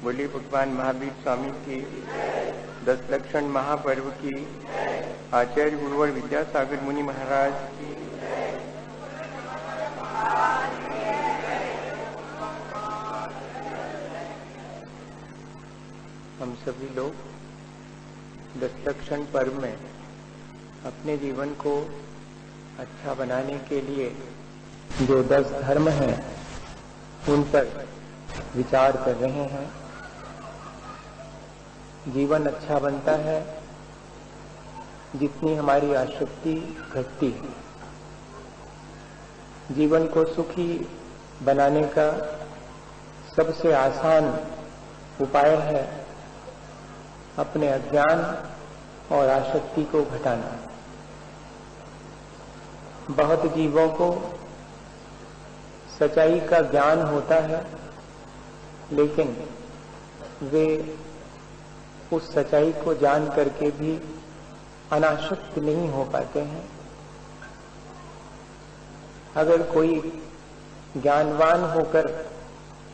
बोले भगवान महावीर स्वामी की 10 लक्षण महापर्व की, आचार्य गुरुवर विद्यासागर मुनि महाराज की। हम सभी लोग 10 लक्षण पर्व में अपने जीवन को अच्छा बनाने के लिए जो 10 धर्म हैं उन पर विचार कर रहे हैं। जीवन अच्छा बनता है जितनी हमारी आसक्ति घटती है। जीवन को सुखी बनाने का सबसे आसान उपाय है अपने अज्ञान और आसक्ति को घटाना। बहुत जीवों को सच्चाई का ज्ञान होता है, लेकिन वे उस सच्चाई को जान करके भी अनासक्त नहीं हो पाते हैं। अगर कोई ज्ञानवान होकर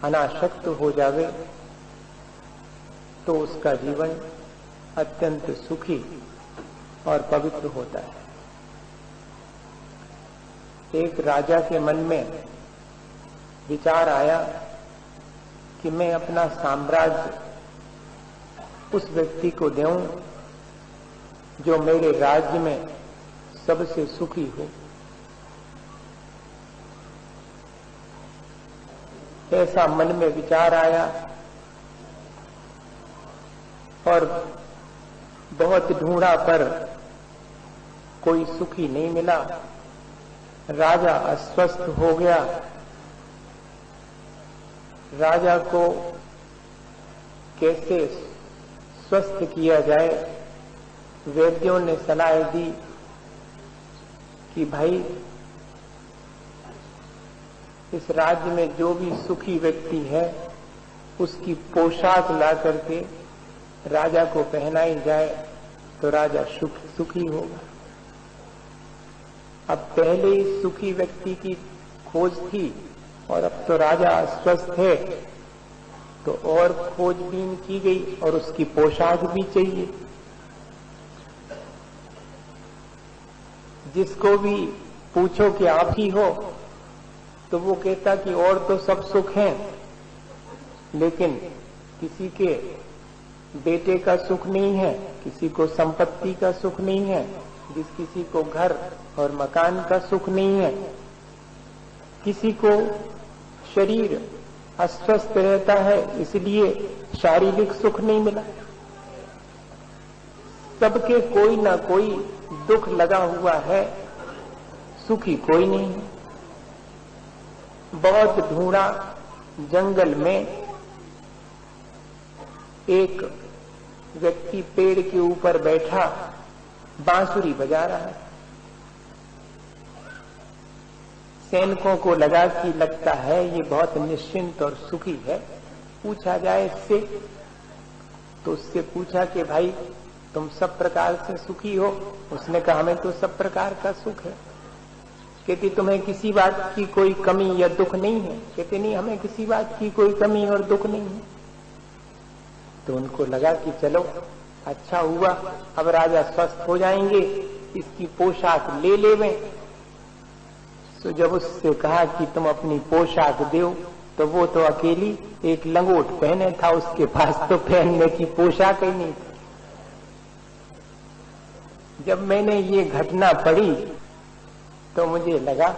अनासक्त हो जावे तो उसका जीवन अत्यंत सुखी और पवित्र होता है। एक राजा के मन में विचार आया कि मैं अपना साम्राज्य उस व्यक्ति को दूं जो मेरे राज्य में सबसे सुखी हो। ऐसा मन में विचार आया और बहुत ढूंढा पर कोई सुखी नहीं मिला। राजा अस्वस्थ हो गया। राजा को कैसे स्वस्थ किया जाए, वैद्यों ने सलाह दी कि भाई इस राज्य में जो भी सुखी व्यक्ति है उसकी पोशाक ला करके राजा को पहनाई जाए तो राजा सुखी होगा। अब पहले ही सुखी व्यक्ति की खोज थी और अब तो राजा अस्वस्थ है तो और खोजबीन की गई और उसकी पोशाक भी चाहिए। जिसको भी पूछो कि आप ही हो तो वो कहता कि और तो सब सुख हैं, लेकिन किसी के बेटे का सुख नहीं है, किसी को संपत्ति का सुख नहीं है, किसी को घर और मकान का सुख नहीं है, किसी को शरीर अस्वस्थ रहता है इसलिए शारीरिक सुख नहीं मिला। सबके कोई ना कोई दुख लगा हुआ है, सुखी कोई नहीं है। बहुत ढूंढा, जंगल में एक व्यक्ति पेड़ के ऊपर बैठा बांसुरी बजा रहा है। सैनिकों को लगा कि लगता है ये बहुत निश्चिंत और सुखी है, पूछा जाए इससे। तो उससे पूछा कि भाई तुम सब प्रकार से सुखी हो? उसने कहा हमें तो सब प्रकार का सुख है। कहती तुम्हें किसी बात की कोई कमी या दुख नहीं है? कहते नहीं, हमें किसी बात की कोई कमी और दुख नहीं है। तो उनको लगा कि चलो अच्छा हुआ, अब राजा स्वस्थ हो जाएंगे, इसकी पोशाक ले लेवें। तो जब उससे कहा कि तुम अपनी पोशाक दो तो वो तो अकेली एक लंगोट पहने था, उसके पास तो पहनने की पोशाक ही नहीं थी। जब मैंने ये घटना पढ़ी तो मुझे लगा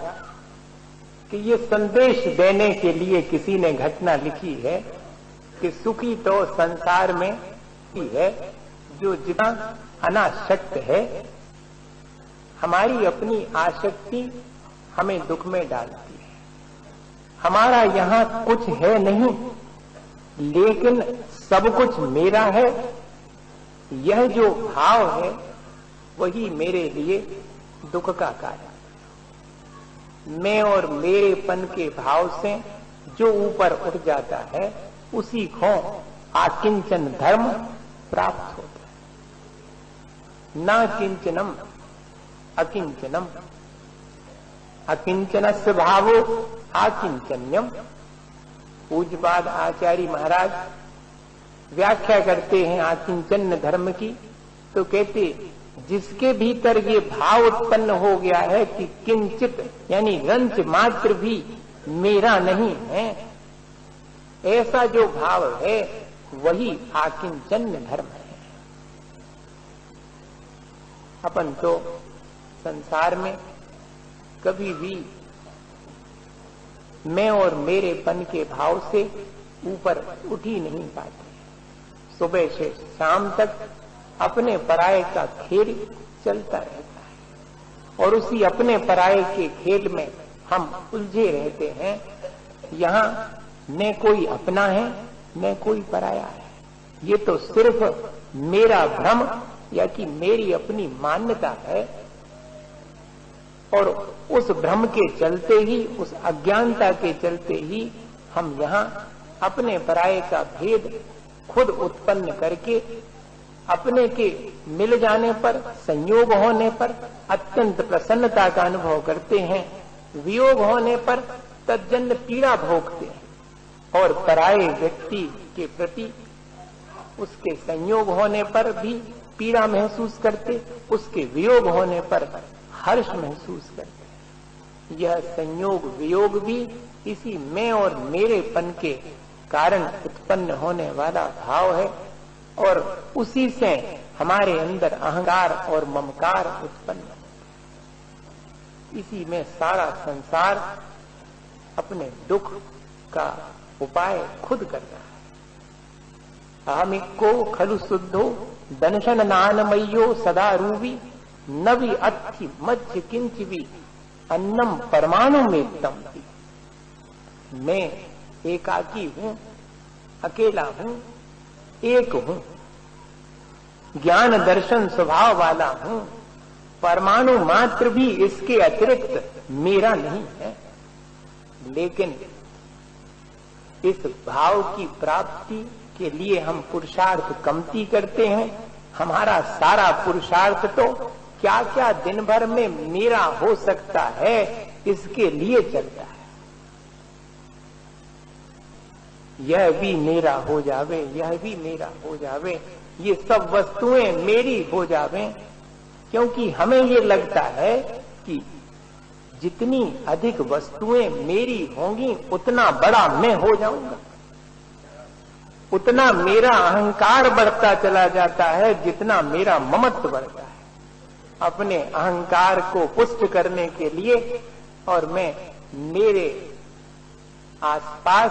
कि ये संदेश देने के लिए किसी ने घटना लिखी है कि सुखी तो संसार में ही है जो जितना अनासक्त है। हमारी अपनी आसक्ति हमें दुख में डालती है। हमारा यहाँ कुछ है नहीं, लेकिन सब कुछ मेरा है, यह जो भाव है वही मेरे लिए दुख का कारण। मैं और मेरेपन के भाव से जो ऊपर उठ जाता है उसी को आकिंचन धर्म प्राप्त होता है। ना किंचनम अकिंचनम, अकिंचनस्य भावो आकिंचन्यम। पूज्यपाद आचार्य महाराज व्याख्या करते हैं आकिंचन धर्म की, तो कहते जिसके भीतर ये भाव उत्पन्न हो गया है कि किंचित यानी रंच मात्र भी मेरा नहीं है, ऐसा जो भाव है वही आकिंचन धर्म है। अपन तो संसार में कभी भी मैं और मेरेपन के भाव से ऊपर उठ ही नहीं पाते। सुबह से शाम तक अपने पराये का खेल चलता रहता है और उसी अपने पराये के खेल में हम उलझे रहते हैं। यहाँ न कोई अपना है न कोई पराया है, ये तो सिर्फ मेरा भ्रम या कि मेरी अपनी मान्यता है। और उस भ्रम के चलते ही, उस अज्ञानता के चलते ही हम यहाँ अपने पराये का भेद खुद उत्पन्न करके अपने के मिल जाने पर, संयोग होने पर अत्यंत प्रसन्नता का अनुभव करते हैं, वियोग होने पर तज्जन्य पीड़ा भोगते हैं और पराये व्यक्ति के प्रति उसके संयोग होने पर भी पीड़ा महसूस करते, उसके वियोग होने पर हर्ष महसूस करते। यह संयोग वियोग भी इसी मैं और मेरेपन के कारण उत्पन्न होने वाला भाव है और उसी से हमारे अंदर अहंकार और ममकार उत्पन्न होता। इसी में सारा संसार अपने दुख का उपाय खुद करता है। अहमिको खलु शुद्धो दंशन नानमय्यो सदा रूपी नवि अत्थि मध्य किंचिवी अन्नम परमाणु में तम। मैं एकाकी हूं, अकेला हूं, एक हूं, ज्ञान दर्शन स्वभाव वाला हूं, परमाणु मात्र भी इसके अतिरिक्त मेरा नहीं है। लेकिन इस भाव की प्राप्ति के लिए हम पुरुषार्थ कमती करते हैं। हमारा सारा पुरुषार्थ तो क्या क्या दिन भर में मेरा हो सकता है इसके लिए चलता है। यह भी मेरा हो जावे, यह भी मेरा हो जावे, ये सब वस्तुएं मेरी हो जावे, क्योंकि हमें ये लगता है कि जितनी अधिक वस्तुएं मेरी होंगी उतना बड़ा मैं हो जाऊंगा, उतना मेरा अहंकार बढ़ता चला जाता है जितना मेरा ममत्व बढ़ता है। अपने अहंकार को पुष्ट करने के लिए और मैं मेरे आसपास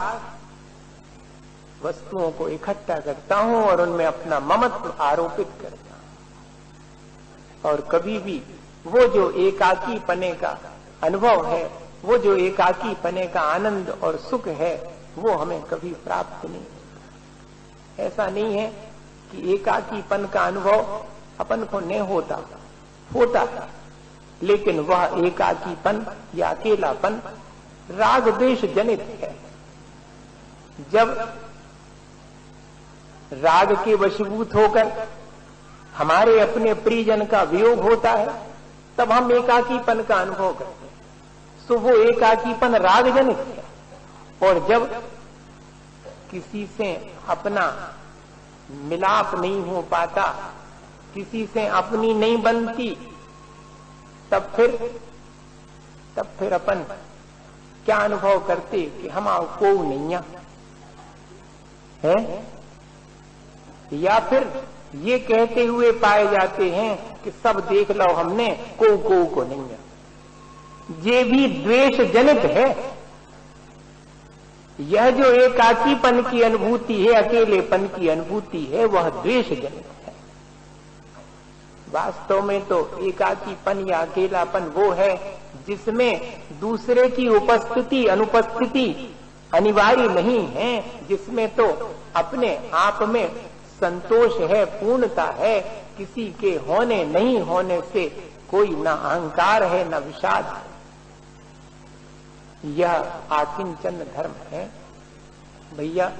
वस्तुओं को इकट्ठा करता हूं और उनमें अपना ममत्व आरोपित करता हूं। और कभी भी वो जो एकाकी पने का अनुभव है, वो जो एकाकी पने का आनंद और सुख है, वो हमें कभी प्राप्त नहीं होता। ऐसा नहीं है कि एकाकीपन का अनुभव अपन को नहीं होता है, लेकिन वह एकाकीपन या अकेलापन राग द्वेष जनित है। जब राग के वशीभूत होकर हमारे अपने प्रियजन का वियोग होता है, तब हम एकाकीपन का अनुभव करते हैं। सो वो एकाकीपन राग जनित है। और जब किसी से अपना मिलाप नहीं हो पाता, किसी से अपनी नहीं बनती, तब फिर अपन क्या अनुभव करते कि हम को नहीं है, या फिर ये कहते हुए पाए जाते हैं कि सब देख लो हमने को नहीं है। ये भी द्वेष जनित है। यह जो एकाकीपन की अनुभूति है, अकेलेपन की अनुभूति है, वह द्वेष जनित है। वास्तव में तो एकाकीपन या अकेलापन वो है जिसमें दूसरे की उपस्थिति अनुपस्थिति अनिवार्य नहीं है, जिसमें तो अपने आप में संतोष है, पूर्णता है, किसी के होने नहीं होने से कोई न अहंकार है न विषाद है। यह आकिंचन धर्म है भैया।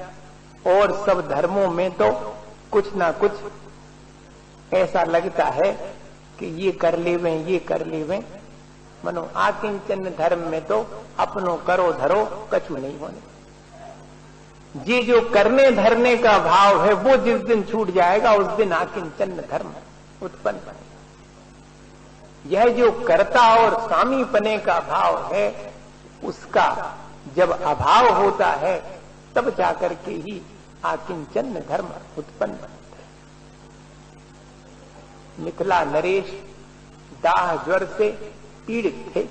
और सब धर्मों में तो कुछ ना कुछ ऐसा लगता है कि ये कर लेवें, मनो आकिंचन धर्म में तो अपनो करो धरो कछु नहीं होने। ये जो करने धरने का भाव है वो जिस दिन छूट जाएगा उस दिन आकिंचन धर्म उत्पन्न बनेगा। यह जो कर्ता और स्वामीपने का भाव है उसका जब अभाव होता है तब जाकर के ही आकिंचन धर्म उत्पन्न बनता है। मिथिला नरेश दाह ज्वर से पीड़ित थे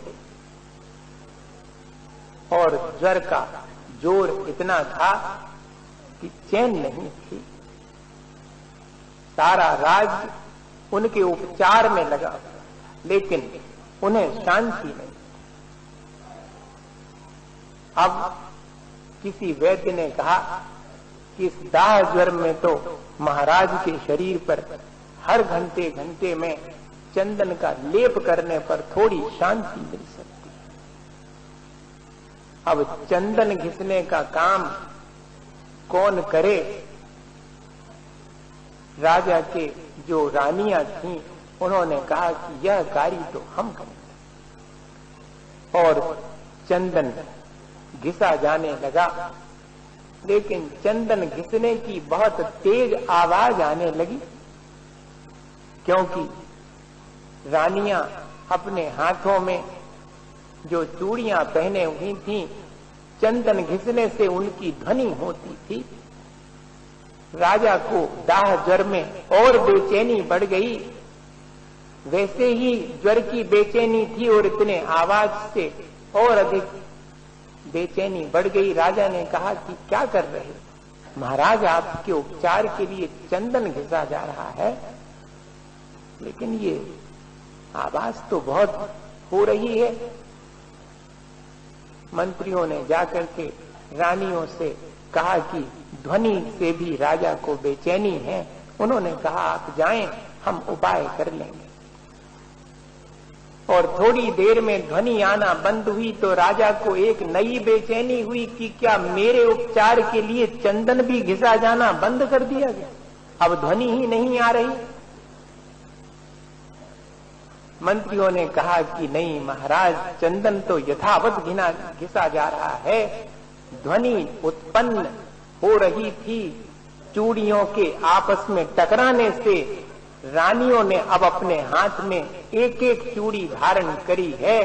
और ज्वर का जोर इतना था कि चैन नहीं थी। सारा राज्य उनके उपचार में लगा लेकिन उन्हें शांति नहीं। अब किसी वैद्य ने कहा कि इस दाह ज्वर में तो महाराज के शरीर पर हर घंटे घंटे में चंदन का लेप करने पर थोड़ी शांति मिल सकती है। अब चंदन घिसने का काम कौन करे? राजा के जो रानियां थीं उन्होंने कहा कि यह कार्य तो हम करेंगे और चंदन घिसा जाने लगा। लेकिन चंदन घिसने की बहुत तेज आवाज आने लगी क्योंकि रानियां अपने हाथों में जो चूड़ियां पहने हुई थीं चंदन घिसने से उनकी ध्वनि होती थी। राजा को दाह ज्वर में और बेचैनी बढ़ गई। वैसे ही ज्वर की बेचैनी थी और इतने आवाज से और अधिक बेचैनी बढ़ गई। राजा ने कहा कि क्या कर रहे हो? महाराज आपके उपचार के लिए चंदन घिसा जा रहा है लेकिन ये आवाज तो बहुत हो रही है। मंत्रियों ने जाकर के रानियों से कहा कि ध्वनि से भी राजा को बेचैनी है। उन्होंने कहा आप जाएं, हम उपाय कर लेंगे। और थोड़ी देर में ध्वनि आना बंद हुई तो राजा को एक नई बेचैनी हुई कि क्या मेरे उपचार के लिए चंदन भी घिसा जाना बंद कर दिया गया? अब ध्वनि ही नहीं आ रही। मंत्रियों ने कहा कि नहीं महाराज, चंदन तो यथावत घिसा जा रहा है। ध्वनि उत्पन्न हो रही थी चूड़ियों के आपस में टकराने से। रानियों ने अब अपने हाथ में एक एक चूड़ी धारण करी है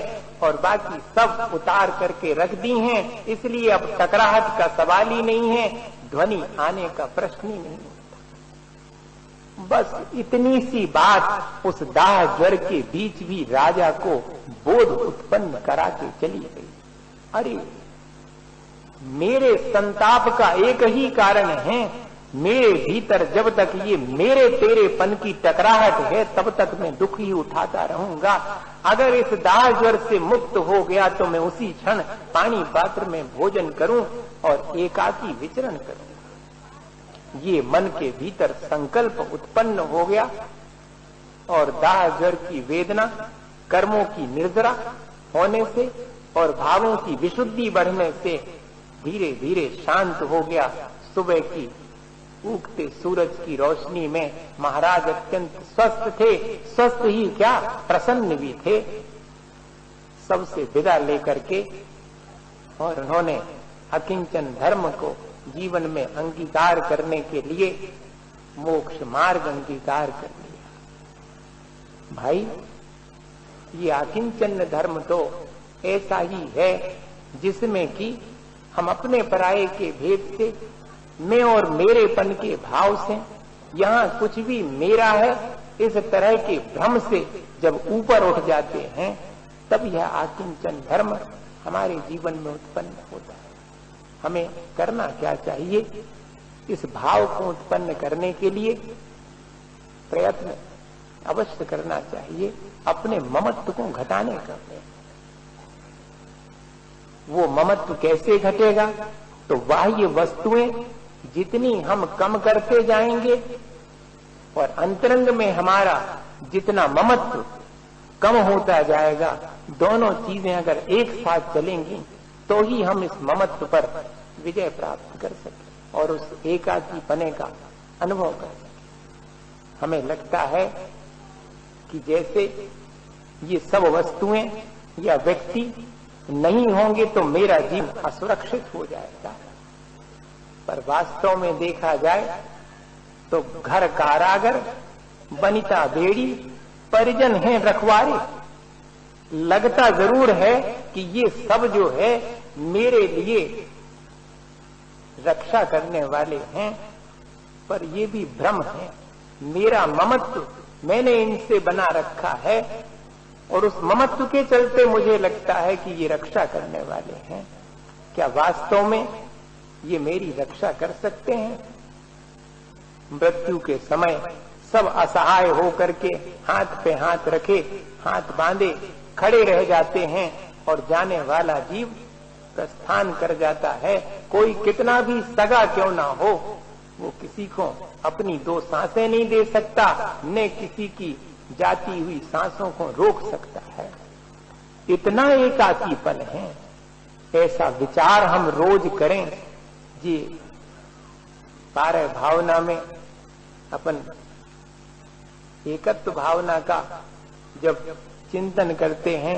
और बाकी सब उतार करके रख दी हैं, इसलिए अब टकराहट का सवाल ही नहीं है, ध्वनि आने का प्रश्न ही नहीं। बस इतनी सी बात उस दाह ज्वर के बीच भी राजा को बोध उत्पन्न करा के चली गई। अरे मेरे संताप का एक ही कारण है, मेरे भीतर जब तक ये मेरे तेरेपन की टकराहट है तब तक मैं दुख ही उठाता रहूंगा। अगर इस दाह ज्वर से मुक्त हो गया तो मैं उसी क्षण पानी पात्र में भोजन करूं और एकाकी विचरण करूं। ये मन के भीतर संकल्प उत्पन्न हो गया और दाह ज्वर की वेदना कर्मों की निर्जरा होने से और भावों की विशुद्धि बढ़ने से धीरे धीरे शांत हो गया। सुबह की उगते सूरज की रोशनी में महाराज अत्यंत स्वस्थ थे। स्वस्थ ही क्या, प्रसन्न भी थे। सबसे विदा लेकर के और उन्होंने अकिंचन धर्म को जीवन में अंगीकार करने के लिए मोक्ष मार्ग अंगीकार कर लिया। भाई ये अकिंचन धर्म तो ऐसा ही है जिसमें कि हम अपने पराये के भेद से, मैं और मेरेपन के भाव से, यहाँ कुछ भी मेरा है इस तरह के भ्रम से जब ऊपर उठ जाते हैं तब यह आकिंचन धर्म हमारे जीवन में उत्पन्न होता है। हमें करना क्या चाहिए? इस भाव को उत्पन्न करने के लिए प्रयत्न अवश्य करना चाहिए। अपने ममत्व को घटाने का प्रयत्न। वो ममत्व कैसे घटेगा? तो बाह्य वस्तुएं जितनी हम कम करते जाएंगे और अंतरंग में हमारा जितना ममत्व कम होता जाएगा, दोनों चीजें अगर एक साथ चलेंगी तो ही हम इस ममत्व पर विजय प्राप्त कर सकें और उस एकाकी पने का अनुभव कर सकें। हमें लगता है कि जैसे ये सब वस्तुएं या व्यक्ति नहीं होंगे तो मेरा जीवन असुरक्षित हो जाएगा। पर वास्तव में देखा जाए तो घर कारागर, बनिता बेड़ी, परिजन हैं रखवारे। लगता जरूर है कि ये सब जो है मेरे लिए रक्षा करने वाले हैं, पर ये भी भ्रम है। मेरा ममत्व मैंने इनसे बना रखा है और उस ममत्व के चलते मुझे लगता है कि ये रक्षा करने वाले हैं। क्या वास्तव में ये मेरी रक्षा कर सकते हैं? मृत्यु के समय सब असहाय होकर के हाथ पे हाथ रखे, हाथ बांधे खड़े रह जाते हैं और जाने वाला जीव प्रस्थान कर जाता है। कोई कितना भी सगा क्यों ना हो, वो किसी को अपनी 2 सांसें नहीं दे सकता, न किसी की जाती हुई सांसों को रोक सकता है। इतना एकाकीपन है। ऐसा विचार हम रोज करें जी। पारय भावना में अपन एकत्व भावना का जब चिंतन करते हैं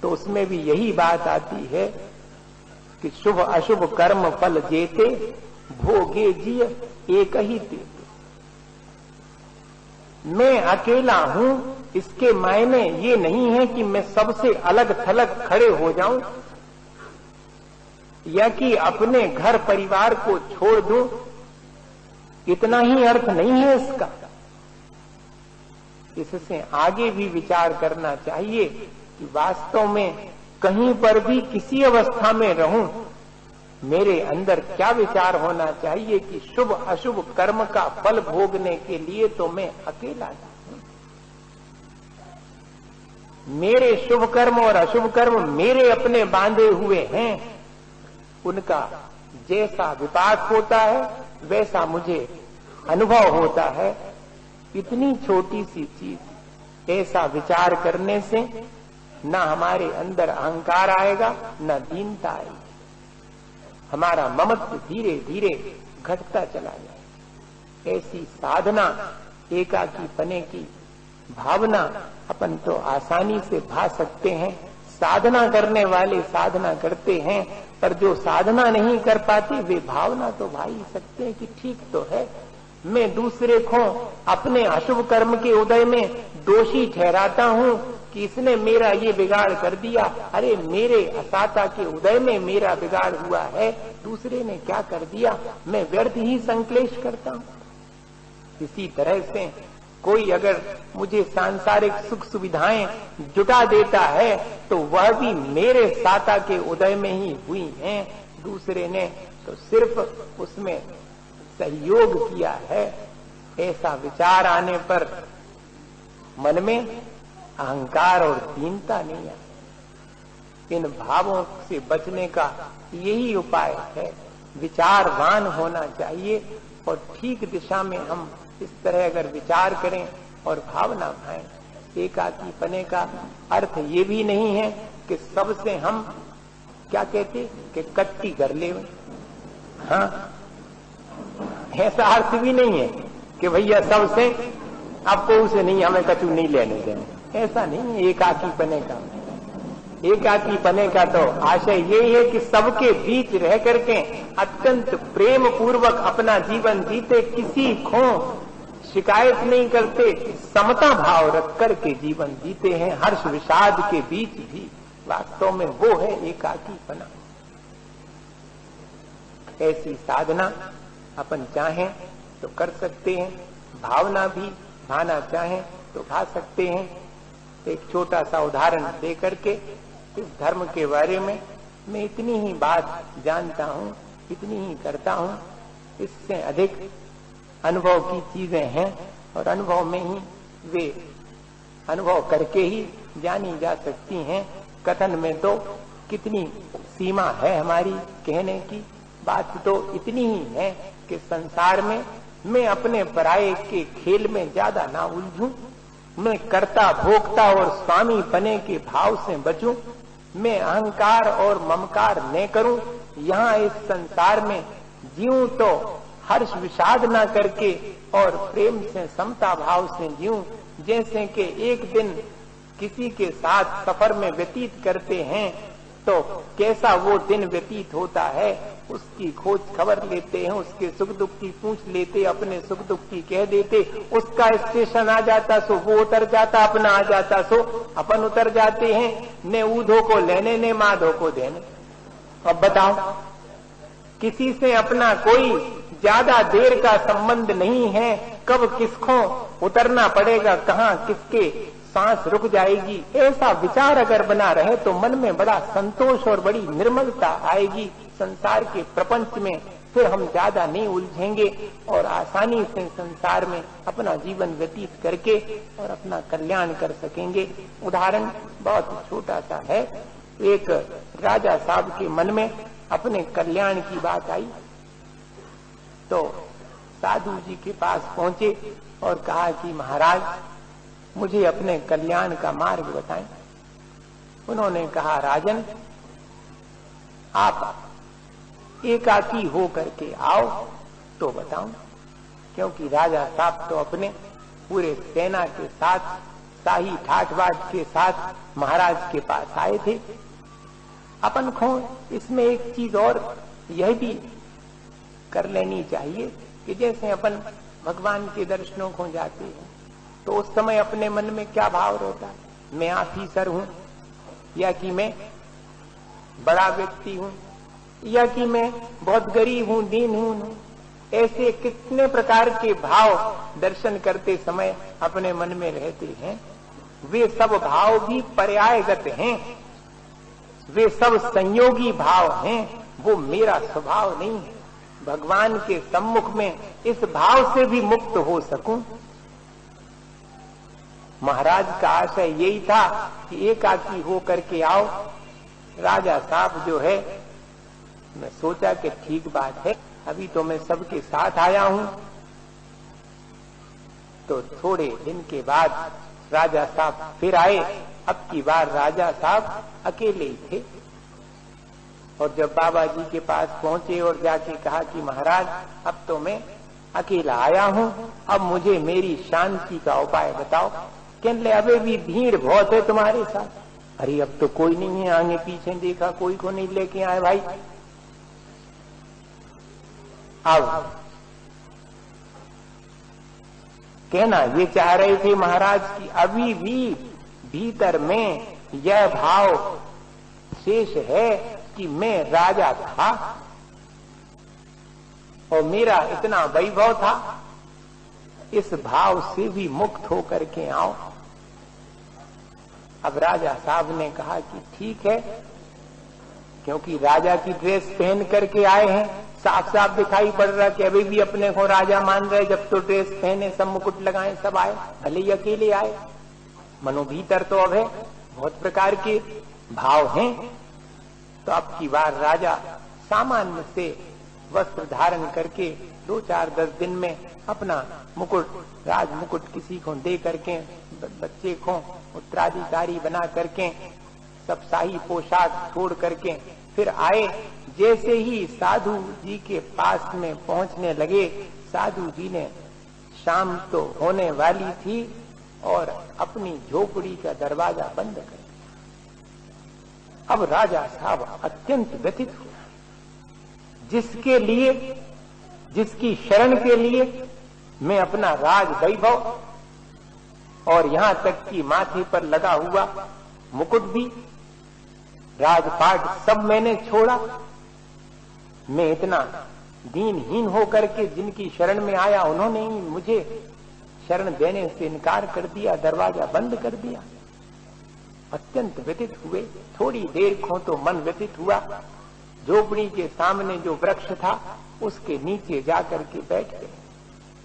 तो उसमें भी यही बात आती है कि शुभ अशुभ कर्म फल जेते, भोगे जिय एक ही तेते। मैं अकेला हूं, इसके मायने ये नहीं है कि मैं सबसे अलग थलग खड़े हो जाऊं या कि अपने घर परिवार को छोड़ दूं। इतना ही अर्थ नहीं है इसका। इससे आगे भी विचार करना चाहिए कि वास्तव में कहीं पर भी किसी अवस्था में रहूं, मेरे अंदर क्या विचार होना चाहिए कि शुभ अशुभ कर्म का फल भोगने के लिए तो मैं अकेला हूं। मेरे शुभ कर्म और अशुभ कर्म मेरे अपने बांधे हुए हैं। उनका जैसा विपाक होता है वैसा मुझे अनुभव होता है। इतनी छोटी सी चीज, ऐसा विचार करने से न हमारे अंदर अहंकार आएगा, न दीनता आएगी। हमारा ममत्व धीरे धीरे घटता चला जाए। ऐसी साधना, एकाकी पने की भावना अपन तो आसानी से भा सकते हैं। साधना करने वाले साधना करते हैं, पर जो साधना नहीं कर पाते वे भावना तो भा ही सकते हैं कि ठीक तो है। मैं दूसरे को अपने अशुभ कर्म के उदय में दोषी ठहराता हूं कि इसने मेरा ये बिगाड़ कर दिया। अरे मेरे असाता के उदय में मेरा बिगाड़ हुआ है, दूसरे ने क्या कर दिया, मैं व्यर्थ ही संक्लेश करता हूं। इसी तरह से कोई अगर मुझे सांसारिक सुख सुविधाएं जुटा देता है तो वह भी मेरे साता के उदय में ही हुई हैं। दूसरे ने तो सिर्फ उसमें सहयोग किया है। ऐसा विचार आने पर मन में अहंकार और दीनता नहीं आती। इन भावों से बचने का यही उपाय है। विचारवान होना चाहिए और ठीक दिशा में हम इस तरह अगर विचार करें और भावना भाएं। एकाकी पने का अर्थ ये भी नहीं है कि सबसे हम क्या कहते कि कट्टी कर ले। हाँ, ऐसा अर्थ भी नहीं है कि भैया सबसे आपको उसे नहीं, हमें कचू नहीं लेने देना। ऐसा नहीं है एकाकी पने का। एकाकी पने का तो आशय यही है कि सबके बीच रह करके अत्यंत प्रेम पूर्वक अपना जीवन जीते, किसी को शिकायत नहीं करते, समता भाव रख करके जीवन जीते हैं, हर्ष विषाद के बीच भी। वास्तव में वो है एकाकीपना। ऐसी साधना अपन चाहें तो कर सकते हैं, भावना भी भाना चाहें तो भा सकते हैं। एक छोटा सा उदाहरण दे करके इस धर्म के बारे में मैं इतनी ही बात जानता हूं, इतनी ही करता हूं। इससे अधिक अनुभव की चीजें हैं और अनुभव में ही वे अनुभव करके ही जानी जा सकती हैं। कथन में तो कितनी सीमा है हमारी कहने की। बात तो इतनी ही है कि संसार में मैं अपने पराये के खेल में ज्यादा ना उलझूं, मैं कर्ता भोक्ता और स्वामी बने के भाव से बचूं, मैं अहंकार और ममकार न करूं। यहाँ इस संसार में जीऊं तो हर्ष विषाद ना करके और प्रेम से समता भाव से जीऊं। जैसे कि एक दिन किसी के साथ सफर में व्यतीत करते हैं तो कैसा वो दिन व्यतीत होता है, उसकी खोज खबर लेते हैं, उसके सुख दुख की पूछ लेते, अपने सुख दुख की कह देते, उसका स्टेशन आ जाता सो वो उतर जाता, अपना आ जाता सो अपन उतर जाते हैं, ने ऊधो को लेने ने माधो को देने। अब बताओ, किसी से अपना कोई ज्यादा देर का संबंध नहीं है, कब किसको उतरना पड़ेगा, कहाँ किसके सांस रुक जाएगी, ऐसा विचार अगर बना रहे तो मन में बड़ा संतोष और बड़ी निर्मलता आएगी संसार के प्रपंच में। फिर हम ज्यादा नहीं उलझेंगे और आसानी से संसार में अपना जीवन व्यतीत करके और अपना कल्याण कर सकेंगे। उदाहरण बहुत छोटा सा है। एक राजा साहब के मन में अपने कल्याण की बात आई तो साधु जी के पास पहुंचे और कहा कि महाराज मुझे अपने कल्याण का मार्ग बताएं। उन्होंने कहा राजन आप एकाकी हो करके आओ तो बताऊं, क्योंकि राजा साहब तो अपने पूरे सेना के साथ शाही ठाठबाट के साथ महाराज के पास आए थे। अपन को इसमें एक चीज और यह भी कर लेनी चाहिए कि जैसे अपन भगवान के दर्शनों को जाते हैं तो उस समय अपने मन में क्या भाव रहता है, मैं ऑफिसर हूं या कि मैं बड़ा व्यक्ति हूं या कि मैं बहुत गरीब हूं, दीनहीन हूं। ऐसे कितने प्रकार के भाव दर्शन करते समय अपने मन में रहते हैं। वे सब भाव भी पर्यायगत हैं, वे सब संयोगी भाव हैं, वो मेरा स्वभाव नहीं है। भगवान के सम्मुख में इस भाव से भी मुक्त हो सकूं। महाराज का आशय यही था कि एकाकी हो करके आओ। राजा साहब जो है, मैं सोचा कि ठीक बात है, अभी तो मैं सबके साथ आया हूं। तो थोड़े दिन के बाद राजा साहब फिर आए। अब की बार राजा साहब अकेले ही थे और जब बाबा जी के पास पहुंचे और जाके कहा कि महाराज अब तो मैं अकेला आया हूं, अब मुझे मेरी शांति का उपाय बताओ। कहने अबे भी भीड़ बहुत है तुम्हारे साथ। अरे अब तो कोई नहीं है, आगे पीछे देखा कोई को नहीं लेके आए भाई। अब कहना ये चाह रहे थे महाराज कि अभी भी भीतर में यह भाव शेष है कि मैं राजा था और मेरा इतना वैभव था। इस भाव से भी मुक्त होकर के आओ। अब राजा साहब ने कहा कि ठीक है, क्योंकि राजा की ड्रेस पहन करके आए हैं, साफ साफ दिखाई पड़ रहा कि अभी भी अपने को राजा मान रहे। जब तो ड्रेस पहने, सब मुकुट लगाए, सब आए, भले ही अकेले आए, मनो भीतर तो अब है बहुत प्रकार के भाव हैं। तो अब की बार राजा सामान्य से वस्त्र धारण करके 2-4-10 दिन में अपना मुकुट, राज मुकुट किसी को दे करके, बच्चे को उत्तराधिकारी बना करके, सब शाही पोशाक छोड़ करके फिर आए। जैसे ही साधु जी के पास में पहुंचने लगे, साधु जी ने शाम तो होने वाली थी और अपनी झोपड़ी का दरवाजा बंद कर दिया। अब राजा साहब अत्यंत व्यथित हुआ। जिसके लिए, जिसकी शरण के लिए मैं अपना राज वैभव और यहां तक कि माथे पर लगा हुआ मुकुट भी, राजपाट सब मैंने छोड़ा। मैं इतना दीनहीन होकर के जिनकी शरण में आया, उन्होंने ही मुझे शरण देने से इनकार कर दिया, दरवाजा बंद कर दिया। अत्यंत व्यथित हुए। थोड़ी देर को तो मन व्यथित हुआ। झोपड़ी के सामने जो वृक्ष था उसके नीचे जाकर के बैठ गए।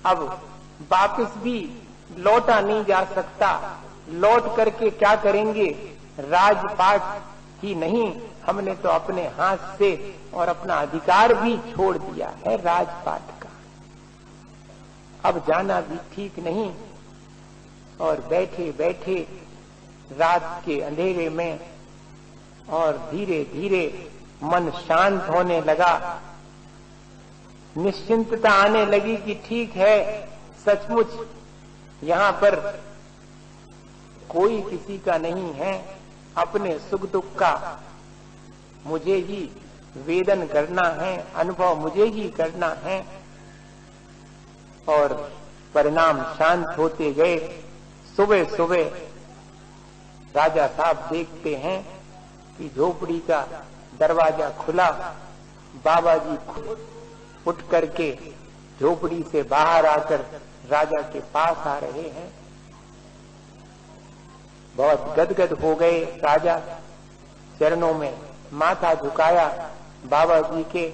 अब वापस भी लौटा नहीं जा सकता। लौट करके क्या करेंगे? राजपाट ही नहीं, हमने तो अपने हाथ से और अपना अधिकार भी छोड़ दिया है राजपाट का। अब जाना भी ठीक नहीं। और बैठे बैठे रात के अंधेरे में और धीरे धीरे मन शांत होने लगा। निश्चिंतता आने लगी कि ठीक है, सचमुच यहां पर कोई किसी का नहीं है। अपने सुख दुख का मुझे ही वेदन करना है, अनुभव मुझे ही करना है। और परिणाम शांत होते गए। सुबह सुबह राजा साहब देखते हैं कि झोपड़ी का दरवाजा खुला, बाबा जी खुद उठ करके झोपड़ी से बाहर आकर राजा के पास आ रहे हैं। बहुत गदगद हो गए राजा, चरणों में माथा झुकाया बाबा जी के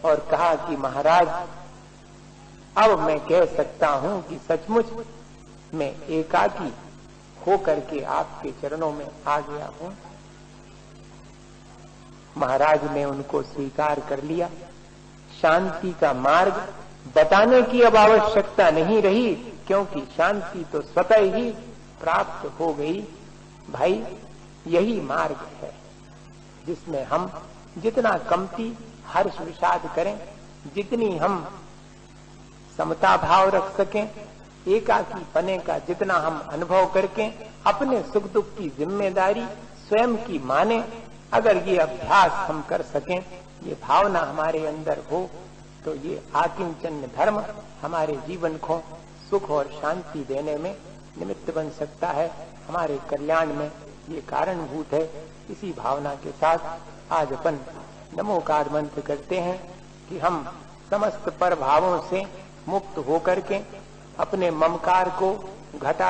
और कहा कि महाराज, अब मैं कह सकता हूं कि सचमुच मैं एकाकी होकर के आपके चरणों में आ गया हूं। महाराज ने उनको स्वीकार कर लिया। शांति का मार्ग बताने की अब आवश्यकता नहीं रही, क्योंकि शांति तो स्वतः ही प्राप्त हो गई। भाई, यही मार्ग है जिसमें हम जितना कमती हर्ष विषाद करें, जितनी हम समता भाव रख सकें, एकाकी पने का जितना हम अनुभव करके अपने सुख दुख की जिम्मेदारी स्वयं की माने, अगर ये अभ्यास हम कर सकें, ये भावना हमारे अंदर हो, तो ये आकिंचन धर्म हमारे जीवन को सुख और शांति देने में निमित्त बन सकता है, हमारे कल्याण में ये कारणभूत है। इसी भावना के साथ आज अपन नमोकार मंत्र करते हैं कि हम समस्त पर भावों से मुक्त होकर के अपने ममकार को घटा